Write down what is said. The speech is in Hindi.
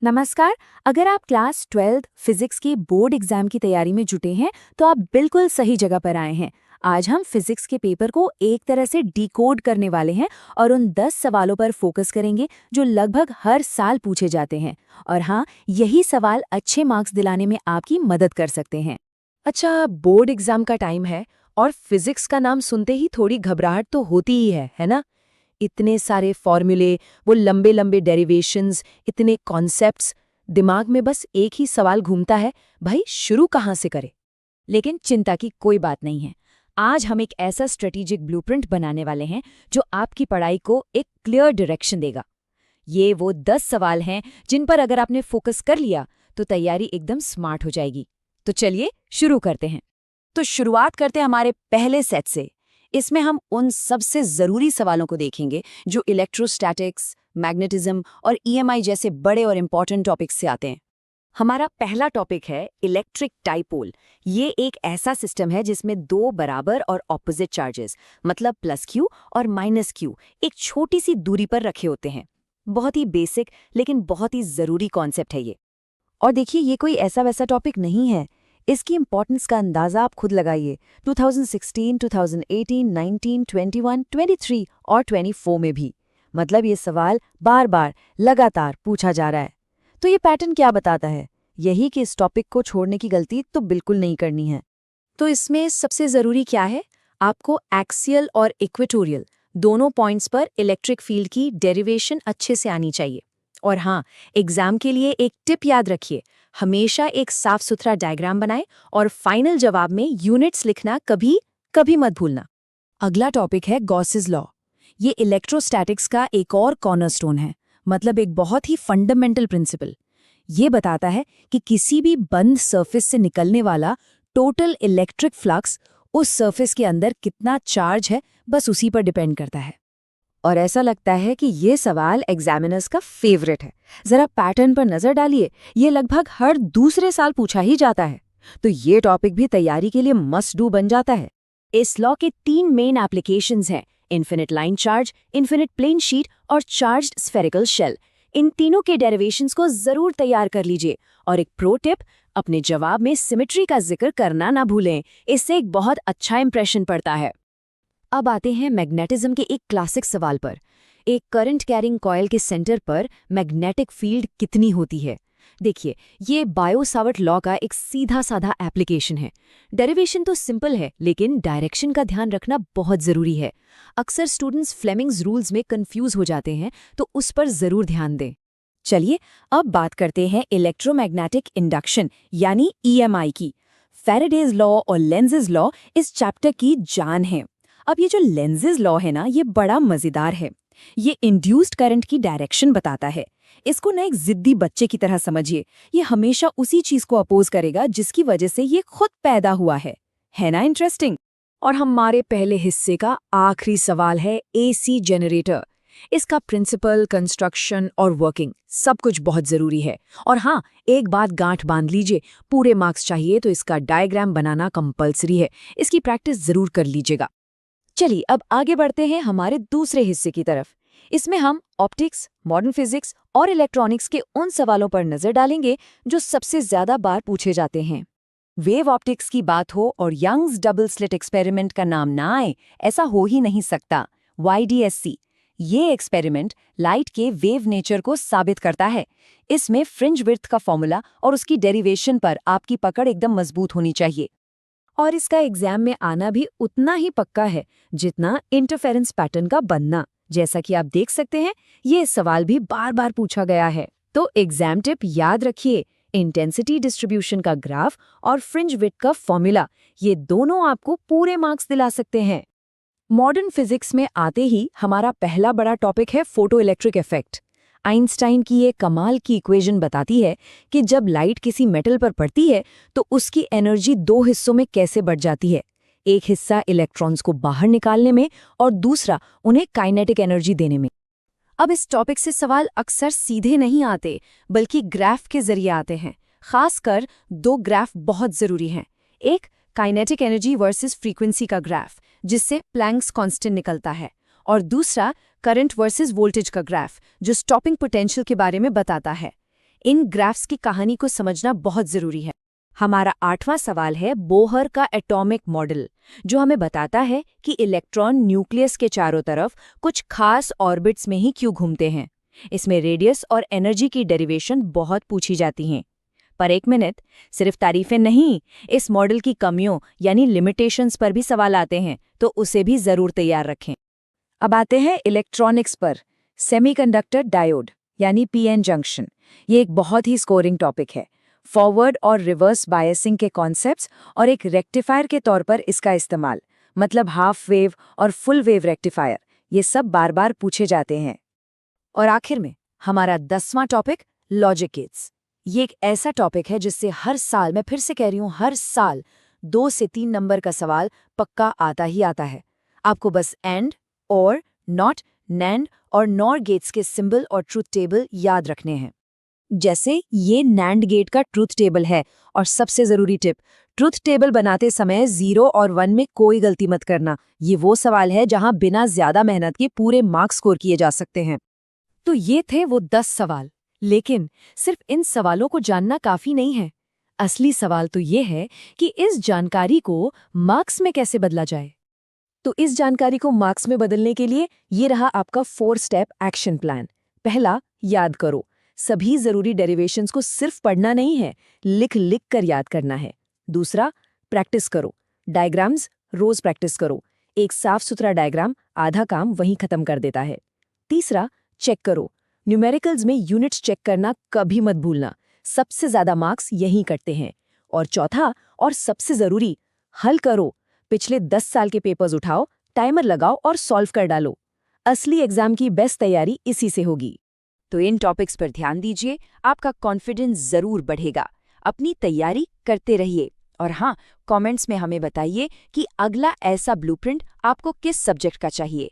नमस्कार। अगर आप क्लास 12th फिजिक्स के बोर्ड एग्जाम की तैयारी में जुटे हैं तो आप बिल्कुल सही जगह पर आए हैं। आज हम फिजिक्स के पेपर को एक तरह से डिकोड करने वाले हैं और उन 10 सवालों पर फोकस करेंगे जो लगभग हर साल पूछे जाते हैं। और हाँ, यही सवाल अच्छे मार्क्स दिलाने में आपकी मदद कर सकते हैं। अच्छा, बोर्ड एग्जाम का टाइम है और फिजिक्स का नाम सुनते ही थोड़ी घबराहट तो होती ही है ना? इतने सारे फॉर्मूले, वो लंबे लंबे डेरिवेशंस, इतने कॉन्सेप्ट्स, दिमाग में बस एक ही सवाल घूमता है, भाई शुरू कहाँ से करें? लेकिन चिंता की कोई बात नहीं है। आज हम एक ऐसा स्ट्रेटेजिक ब्लूप्रिंट बनाने वाले हैं जो आपकी पढ़ाई को एक क्लियर डायरेक्शन देगा। ये वो 10 सवाल हैं जिन पर अगर आपने फोकस कर लिया तो तैयारी एकदम स्मार्ट हो जाएगी। तो चलिए शुरू करते हैं। तो शुरुआत करते हैं हमारे पहले सेट से। इसमें हम उन सबसे ज़रूरी सवालों को देखेंगे जो इलेक्ट्रोस्टैटिक्स, मैग्नेटिज्म और ईएमआई जैसे बड़े और इम्पॉर्टेंट टॉपिक्स से आते हैं। हमारा पहला टॉपिक है इलेक्ट्रिक डाइपोल। ये एक ऐसा सिस्टम है जिसमें दो बराबर और ऑपोजिट चार्जेस, मतलब प्लस क्यू और माइनस क्यू, एक छोटी सी दूरी पर रखे होते हैं। बहुत ही बेसिक लेकिन बहुत ही ज़रूरी कॉन्सेप्ट है ये। और देखिए, ये कोई ऐसा वैसा टॉपिक नहीं है। इसकी इंपॉर्टेंस का अंदाज़ा आप खुद लगाइए। 2016, 2018, 19, 21, 23 और 24 में भी। मतलब ये सवाल बार बार लगातार पूछा जा रहा है। तो ये पैटर्न क्या बताता है? यही कि इस टॉपिक को छोड़ने की गलती तो बिल्कुल नहीं करनी है। तो इसमें सबसे ज़रूरी क्या है? आपको एक्सियल और इक्वेटोरियल दोनों पॉइंट्स पर इलेक्ट्रिक फील्ड की डेरिवेशन अच्छे से आनी चाहिए। और हाँ, एग्जाम के लिए एक टिप याद रखिए, हमेशा एक साफ सुथरा डायग्राम बनाएं और फाइनल जवाब में यूनिट्स लिखना कभी कभी मत भूलना। अगला टॉपिक है गॉसेस लॉ। ये इलेक्ट्रोस्टैटिक्स का एक और कॉर्नरस्टोन है, मतलब एक बहुत ही फंडामेंटल प्रिंसिपल। ये बताता है कि किसी भी बंद सरफेस से निकलने वाला टोटल इलेक्ट्रिक फ्लक्स उस सरफेस के अंदर कितना चार्ज है, बस उसी पर डिपेंड करता है। और ऐसा लगता है कि ये सवाल एग्जामिनर्स का फेवरेट है। जरा पैटर्न पर नजर डालिए, ये लगभग हर दूसरे साल पूछा ही जाता है। तो ये टॉपिक भी तैयारी के लिए मस्ट डू बन जाता है। इस लॉ के 3 मेन एप्लीकेशंस हैं: infinite line charge, infinite plane sheet और चार्ज्ड स्फेरिकल शेल। इन तीनों के डेरिवेशंस को जरूर तैयार कर लीजिए। और एक प्रो टिप, अपने जवाब में सिमेट्री का जिक्र करना ना भूलें, इससे एक बहुत अच्छा इंप्रेशन पड़ता है। अब आते हैं मैग्नेटिज्म के एक क्लासिक सवाल पर। एक करंट कैरिंग कॉइल के सेंटर पर मैग्नेटिक फील्ड कितनी होती है? देखिए, ये बायो-सावर्ट लॉ का एक सीधा साधा एप्लीकेशन है। डेरिवेशन तो सिंपल है, लेकिन डायरेक्शन का ध्यान रखना बहुत ज़रूरी है। अक्सर स्टूडेंट्स फ्लेमिंग्स रूल्स में कंफ्यूज हो जाते हैं, तो उस पर ज़रूर ध्यान दें। चलिए, अब बात करते हैं इलेक्ट्रोमैग्नेटिक इंडक्शन यानी ईएमआई की। फैराडेज लॉ और लेंजेज लॉ इस चैप्टर की जान है। अब ये जो लेंजेज लॉ है ना, ये बड़ा मजेदार है। ये इंड्यूस्ड करंट की डायरेक्शन बताता है। इसको ना एक जिद्दी बच्चे की तरह समझिए। ये हमेशा उसी चीज को अपोज करेगा जिसकी वजह से ये खुद पैदा हुआ है ना इंटरेस्टिंग? और हमारे पहले हिस्से का आखिरी सवाल है एसी जनरेटर। इसका प्रिंसिपल, कंस्ट्रक्शन और वर्किंग सब कुछ बहुत जरूरी है। और हाँ, एक बात गांठ बांध लीजिए, पूरे मार्क्स चाहिए तो इसका डायग्राम बनाना कंपलसरी है। इसकी प्रैक्टिस जरूर कर लीजिएगा। चलिए, अब आगे बढ़ते हैं हमारे दूसरे हिस्से की तरफ। इसमें हम ऑप्टिक्स, मॉडर्न फिजिक्स और इलेक्ट्रॉनिक्स के उन सवालों पर नजर डालेंगे जो सबसे ज्यादा बार पूछे जाते हैं। वेव ऑप्टिक्स की बात हो और यंग्स डबल स्लिट एक्सपेरिमेंट का नाम ना आए, ऐसा हो ही नहीं सकता। YDSC ये एक्सपेरिमेंट लाइट के वेव नेचर को साबित करता है। इसमें फ्रिंज विड्थ का फॉर्मूला और उसकी डेरिवेशन पर आपकी पकड़ एकदम मजबूत होनी चाहिए। और इसका एग्जाम में आना भी उतना ही पक्का है जितना इंटरफेरेंस पैटर्न का बनना। जैसा कि आप देख सकते हैं, ये सवाल भी बार बार पूछा गया है। तो एग्जाम टिप याद रखिए, इंटेंसिटी डिस्ट्रीब्यूशन का ग्राफ और फ्रिंज विड्थ का फॉर्मूला, ये दोनों आपको पूरे मार्क्स दिला सकते हैं। मॉडर्न फिजिक्स में आते ही हमारा पहला बड़ा टॉपिक है फोटो इलेक्ट्रिक इफेक्ट। आइंस्टाइन की ये कमाल की इक्वेशन बताती है कि जब लाइट किसी मेटल पर पड़ती है तो उसकी एनर्जी 2 हिस्सों में कैसे बढ़ जाती है। एक हिस्सा इलेक्ट्रॉन्स को बाहर निकालने में और दूसरा उन्हें काइनेटिक एनर्जी देने में। अब इस टॉपिक से सवाल अक्सर सीधे नहीं आते, बल्कि ग्राफ के जरिए आते हैं। खासकर 2 ग्राफ बहुत जरूरी हैं। एक काइनेटिक एनर्जी वर्सेस फ्रीक्वेंसी का ग्राफ, जिससे प्लैंक्स कांस्टेंट निकलता है, और दूसरा करंट वर्सेस वोल्टेज का ग्राफ, जो स्टॉपिंग पोटेंशियल के बारे में बताता है। इन ग्राफ्स की कहानी को समझना बहुत जरूरी है। हमारा 8वां सवाल है बोहर का एटॉमिक मॉडल, जो हमें बताता है कि इलेक्ट्रॉन न्यूक्लियस के चारों तरफ कुछ खास ऑर्बिट्स में ही क्यों घूमते हैं। इसमें रेडियस और एनर्जी की डेरिवेशन बहुत पूछी जाती हैं। पर एक मिनट, सिर्फ तारीफें नहीं, इस मॉडल की कमियों यानी लिमिटेशंस पर भी सवाल आते हैं, तो उसे भी जरूर तैयार रखें। अब आते हैं इलेक्ट्रॉनिक्स पर। सेमीकंडक्टर डायोड यानी पीएन जंक्शन, ये एक बहुत ही स्कोरिंग टॉपिक है। फॉरवर्ड और रिवर्स बायसिंग के कॉन्सेप्ट्स और एक रेक्टिफायर के तौर पर इसका इस्तेमाल, मतलब हाफ वेव और फुल वेव रेक्टिफायर, ये सब बार बार पूछे जाते हैं। और आखिर में हमारा 10वां टॉपिक लॉजिक गेट्स। ये एक ऐसा टॉपिक है जिससे हर साल, मैं फिर से कह रही हूँ, हर साल 2 से 3 नंबर का सवाल पक्का आता ही आता है। आपको बस एंड, और, नॉट, नैंड और नॉर गेट्स के सिंबल और ट्रूथ टेबल याद रखने हैं। जैसे ये नैंड गेट का ट्रूथ टेबल है, और सबसे जरूरी टिप, ट्रूथ टेबल बनाते समय 0 और 1 में कोई गलती मत करना। ये वो सवाल है जहां बिना ज्यादा मेहनत के पूरे मार्क्स स्कोर किए जा सकते हैं। तो ये थे वो 10 सवाल, लेकिन सिर्फ इन सवालों को जानना काफी नहीं है। असली सवाल तो ये है कि इस जानकारी को मार्क्स में कैसे बदला जाए। तो इस जानकारी को मार्क्स में बदलने के लिए ये रहा आपका 4 स्टेप एक्शन प्लान। पहला, याद करो। सभी जरूरी डेरिवेशंस को सिर्फ पढ़ना नहीं है, लिख लिख कर याद करना है। दूसरा, प्रैक्टिस करो। डायग्राम्स रोज प्रैक्टिस करो। एक साफ सुथरा डायग्राम आधा काम वहीं खत्म कर देता है। तीसरा, चेक करो। न्यूमेरिकल्स में यूनिट्स चेक करना कभी मत भूलना, सबसे ज्यादा मार्क्स यहीं कटते हैं। और चौथा और सबसे जरूरी, हल करो। पिछले 10 साल के पेपर्स उठाओ, टाइमर लगाओ और सॉल्व कर डालो। असली एग्जाम की बेस्ट तैयारी इसी से होगी। तो इन टॉपिक्स पर ध्यान दीजिए, आपका कॉन्फिडेंस जरूर बढ़ेगा। अपनी तैयारी करते रहिए, और हाँ, कमेंट्स में हमें बताइए कि अगला ऐसा ब्लूप्रिंट आपको किस सब्जेक्ट का चाहिए।